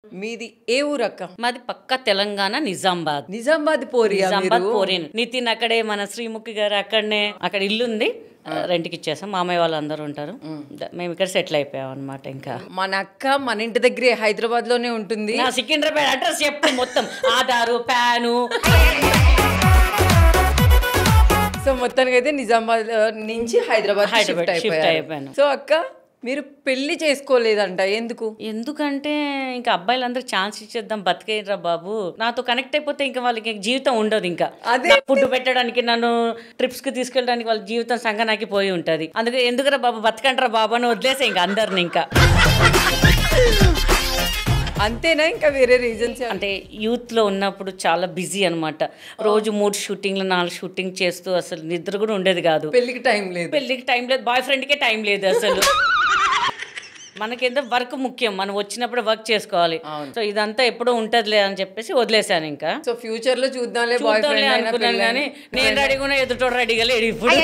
మీది ఏ ఊరు అక్క? మాది పక్క తెలంగాణ నిజామాబాద్. నిజామాబాద్ పోరియా? నిజామాబాద్ పోరేను. నితిన్ అక్కడే, మన శ్రీముఖి గారు అక్కడనే, అక్కడ ఇల్లు ఉంది, రెంట్కి ఇచ్చేసాం. మామయ్య వాళ్ళు అందరూ ఉంటారు, మేము ఇక్కడ సెటిల్ అయిపోయాం అనమాట. ఇంకా మన అక్క మన ఇంటి దగ్గరే హైదరాబాద్ లోనే ఉంటుంది. సికింద్రాబాద్ అడ్రస్ చెప్పు మొత్తం, ఆధారు, ప్యాను. సో మొత్తానికి అయితే నిజామాబాద్ నుంచి హైదరాబాద్ షిఫ్ట్ అయిపోయాను. సో అక్క మీరు పెళ్లి చేసుకోలేదంట, ఎందుకు? ఎందుకంటే ఇంకా అబ్బాయిలందరూ ఛాన్స్ ఇచ్చేద్దాం, బతికేయరా బాబు, నాతో కనెక్ట్ అయిపోతే ఇంకా వాళ్ళకి జీవితం ఉండదు. ఇంకా అదే ఫుడ్ పెట్టడానికి, నన్ను ట్రిప్స్ కి తీసుకెళ్ళడానికి వాళ్ళ జీవితం సంగనాకి పోయి ఉంటది. అందుకే ఎందుకురా బాబు, బతకంటరా బాబు అని వదిలేసే ఇంకా అందరిని. ఇంకా అంతేనా? ఇంకా వేరే రీజన్స్? అంటే యూత్ లో ఉన్నప్పుడు చాలా బిజీ అనమాట. రోజు 3 షూటింగ్లు 4 షూటింగ్ చేస్తూ అసలు నిద్ర కూడా ఉండేది కాదు. పెళ్లికి టైం లేదు, బాయ్ ఫ్రెండ్కే టైం లేదు అసలు. మనకేందో వర్క్ ముఖ్యం, మనం వచ్చినప్పుడు వర్క్ చేసుకోవాలి. సో ఇదంతా ఎప్పుడూ ఉంటదిలే అని చెప్పేసి వదిలేసాను. ఇంకా సో ఫ్యూచర్ లో చూద్దాంలే అనుకున్నాను, కానీ నేను రెడీగా ఎదుటోడు రెడీగా లేడు ఇప్పుడు.